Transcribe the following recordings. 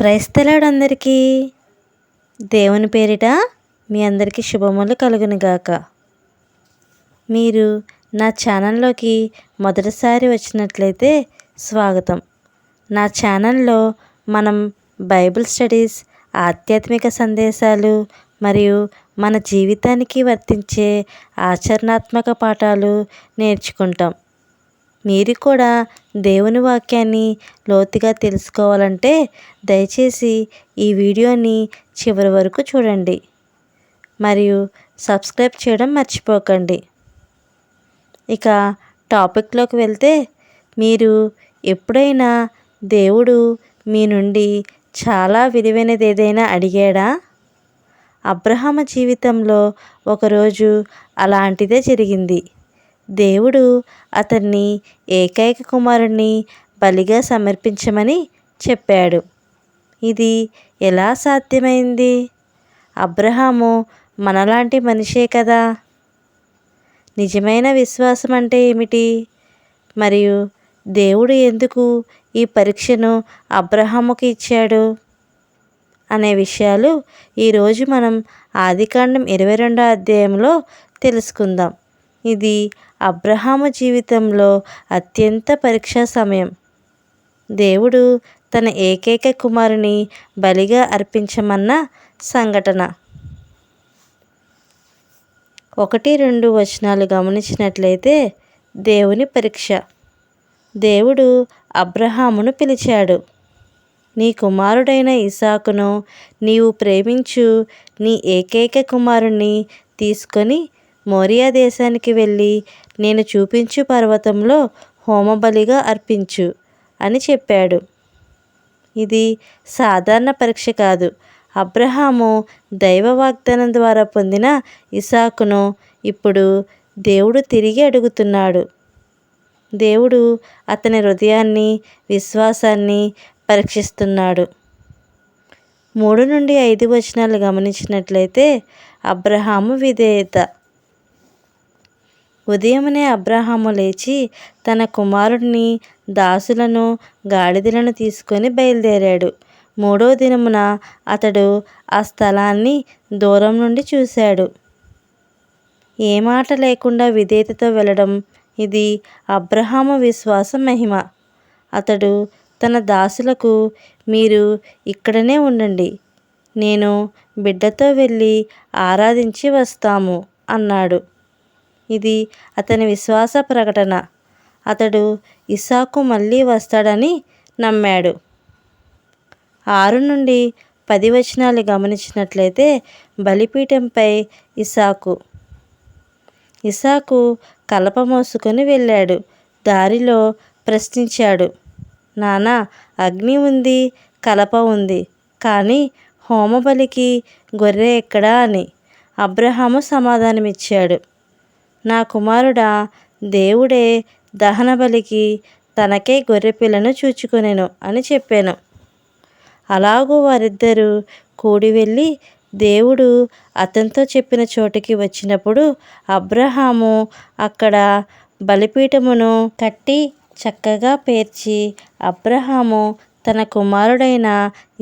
Praise the lord అందరికీ. దేవుని పేరిట మీ అందరికీ శుభములు కలుగునుగాక. మీరు నా ఛానల్లోకి మొదటిసారి వచ్చినట్లయితే స్వాగతం. నా ఛానల్లో మనం బైబిల్ స్టడీస్, ఆధ్యాత్మిక సందేశాలు మరియు మన జీవితానికి వర్తించే ఆచరణాత్మక పాఠాలు నేర్చుకుంటాం. మీరు కూడా దేవుని వాక్యాన్ని లోతుగా తెలుసుకోవాలంటే దయచేసి ఈ వీడియోని చివరి వరకు చూడండి మరియు సబ్స్క్రైబ్ చేయడం మర్చిపోకండి. ఇక టాపిక్లోకి వెళ్తే, మీరు ఎప్పుడైనా దేవుడు మీ నుండి చాలా విలువైనది ఏదైనా అడిగాడా? అబ్రహాము జీవితంలో ఒకరోజు అలాంటిదే జరిగింది. దేవుడు అతన్ని ఏకైక కుమారుణ్ణి బలిగా సమర్పించమని చెప్పాడు. ఇది ఎలా సాధ్యమైంది? అబ్రహాము మనలాంటి మనిషే కదా. నిజమైన విశ్వాసం అంటే ఏమిటి? మరియు దేవుడు ఎందుకు ఈ పరీక్షను అబ్రహాముకి ఇచ్చాడు అనే విషయాలు ఈరోజు మనం ఆదికాండం 22వ అధ్యాయంలో తెలుసుకుందాం. ఇది అబ్రహాము జీవితంలో అత్యంత పరీక్షా సమయం. దేవుడు తన ఏకైక కుమారుని బలిగా అర్పించమన్న సంఘటన. 1-2 వచనాలు గమనించినట్లయితే, దేవుని పరీక్ష. దేవుడు అబ్రహామును పిలిచాడు. నీ కుమారుడైన ఇస్సాకును, నీవు ప్రేమించు నీ ఏకైక కుమారుణ్ణి తీసుకొని మోరియా దేశానికి వెళ్ళి నేను చూపించు పర్వతంలో హోమబలిగా అర్పించు అని చెప్పాడు. ఇది సాధారణ పరీక్ష కాదు. అబ్రహాము దైవ వాగ్దానం ద్వారా పొందిన ఇస్సాకును ఇప్పుడు దేవుడు తిరిగి అడుగుతున్నాడు. దేవుడు అతని హృదయాన్ని, విశ్వాసాన్ని పరీక్షిస్తున్నాడు. 3-5 వచనాలు గమనించినట్లయితే, అబ్రహాము విధేయత. ఉదయమునే అబ్రహాము లేచి తన కుమారుడిని, దాసులను, గాడిదలను తీసుకొని బయలుదేరాడు. 3వ దినమున అతడు ఆ స్థలాన్ని దూరం నుండి చూశాడు. ఏ మాట లేకుండా విధేయతతో వెళ్ళడం, ఇది అబ్రహాము విశ్వాస మహిమ. అతడు తన దాసులకు, మీరు ఇక్కడనే ఉండండి, నేను బిడ్డతో వెళ్ళి ఆరాధించి వస్తాము అన్నాడు. ఇది అతని విశ్వాస ప్రకటన. అతడు ఇస్సాకు మళ్ళీ వస్తాడని నమ్మాడు. 6-10 వచనాలు గమనించినట్లయితే, బలిపీఠంపై ఇస్సాకు. ఇస్సాకు కలప మోసుకొని వెళ్ళాడు. దారిలో ప్రశ్నించాడు, నానా, అగ్ని ఉంది, కలప ఉంది, కానీ హోమబలికి గొర్రె ఎక్కడా అని. అబ్రహాము సమాధానమిచ్చాడు, నా కుమారుడా, దేవుడే దహన బలికి తనకే గొర్రెపిల్లను చూచుకొనెను అని చెప్పాను. అలాగూ వారిద్దరూ కూడి వెళ్ళి దేవుడు అతనితో చెప్పిన చోటికి వచ్చినప్పుడు అబ్రహాము అక్కడ బలిపీఠమును కట్టి చక్కగా పేర్చి, అబ్రహాము తన కుమారుడైన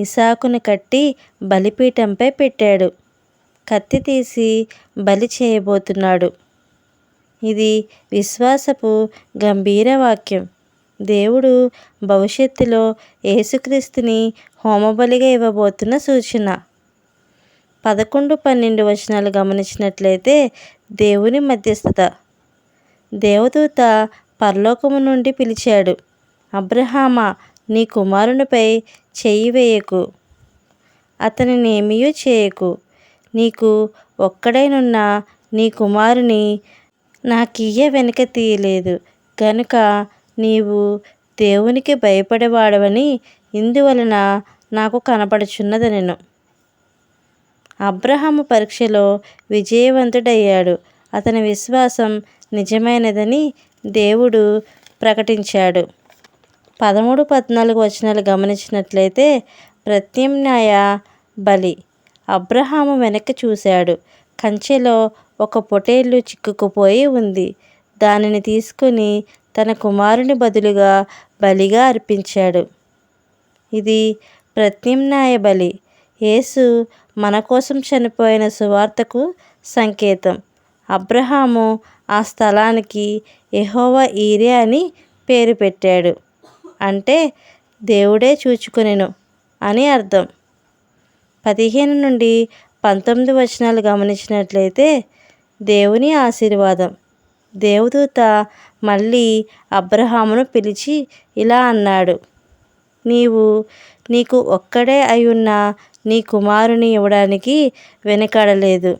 ఇస్సాకును కట్టి బలిపీఠంపై పెట్టాడు. కత్తి తీసి బలి చేయబోతున్నాడు. ఇది విశ్వాసపు గంభీర వాక్యం. దేవుడు భవిష్యత్తులో యేసుక్రీస్తుని హోమబలిగా ఇవ్వబోతున్న సూచన. 11-12 వచనాలు గమనించినట్లయితే, దేవుని మధ్యస్థత. దేవదూత పరలోకము నుండి పిలిచాడు, అబ్రహామా, నీ కుమారునిపై చెయ్యి వేయకు, అతనినేమియూ చేయకు. నీకు ఒక్కడైనున్న నీ కుమారుని నాకియ్య వెనుక తీయలేదు గనుక నీవు దేవునికి భయపడేవాడవని ఇందువలన నాకు కనపడుచున్నదనెను. అబ్రహాము పరీక్షలో విజయవంతుడయ్యాడు. అతని విశ్వాసం నిజమైనదని దేవుడు ప్రకటించాడు. 13-14 వచనాలు గమనించినట్లయితే, ప్రత్యామ్నాయ బలి. అబ్రహాము వెనక్కి చూశాడు. కంచెలో ఒక పొటేలు చిక్కుకుపోయి ఉంది. దానిని తీసుకుని తన కుమారుని బదులుగా బలిగా అర్పించాడు. ఇది ప్రత్యామ్నాయ బలి. యేసు మన కోసం చనిపోయిన సువార్తకు సంకేతం. అబ్రహాము ఆ స్థలానికి యెహోవా ఈరే అని పేరు పెట్టాడు. అంటే దేవుడే చూచుకొనెను అని అర్థం. 15 నుండి 19 వచనాలు గమనించినట్లయితే దేవుని ఆశీర్వాదం. దేవదూత మళ్ళీ అబ్రహామును పిలిచి ఇలా అన్నాడు, నీకు ఒక్కడే అయ్యున్న నీ కుమారుని ఇవ్వడానికి వెనుకాడలేదు.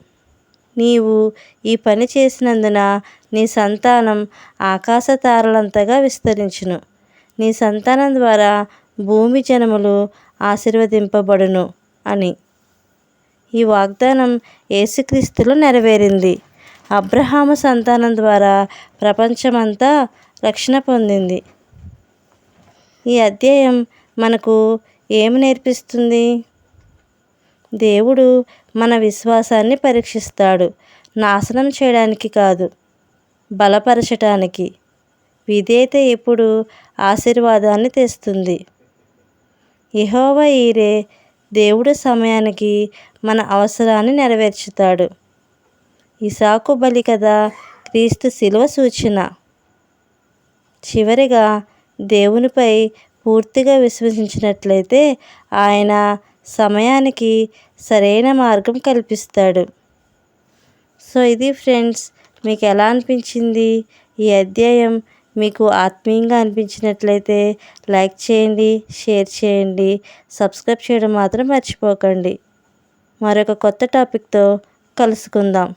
నీవు ఈ పని చేసినందున నీ సంతానం ఆకాశ తారలంతగా విస్తరించును. నీ సంతానం ద్వారా భూమి జనములు ఆశీర్వదింపబడును అని. ఈ వాగ్దానం యేసుక్రీస్తులో నెరవేరింది. అబ్రహాము సంతానం ద్వారా ప్రపంచమంతా రక్షణ పొందింది. ఈ అధ్యాయం మనకు ఏమి నేర్పిస్తుంది? దేవుడు మన విశ్వాసాన్ని పరీక్షిస్తాడు. నాశనం చేయడానికి కాదు, బలపరచటానికి. విధేయత ఎప్పుడు ఆశీర్వాదాన్ని తెస్తుంది. యెహోవా ఈరే, దేవుడు సమయానికి మన అవసరాన్ని నెరవేర్చుతాడు. ఇసాకు బలి కదా క్రీస్తు శిలువ సూచన. చివరిగా దేవునిపై పూర్తిగా విశ్వసించినట్లయితే ఆయన సమయానికి సరైన మార్గం కల్పిస్తాడు. సో ఇది ఫ్రెండ్స్, మీకు ఎలా అనిపించింది? ఈ అధ్యాయం మీకు ఆత్మీయంగా అనిపించినట్లయితే లైక్ చేయండి, షేర్ చేయండి, సబ్స్క్రైబ్ చేయడం మాత్రం మర్చిపోకండి. మరొక కొత్త టాపిక్తో కలుసుకుందాం.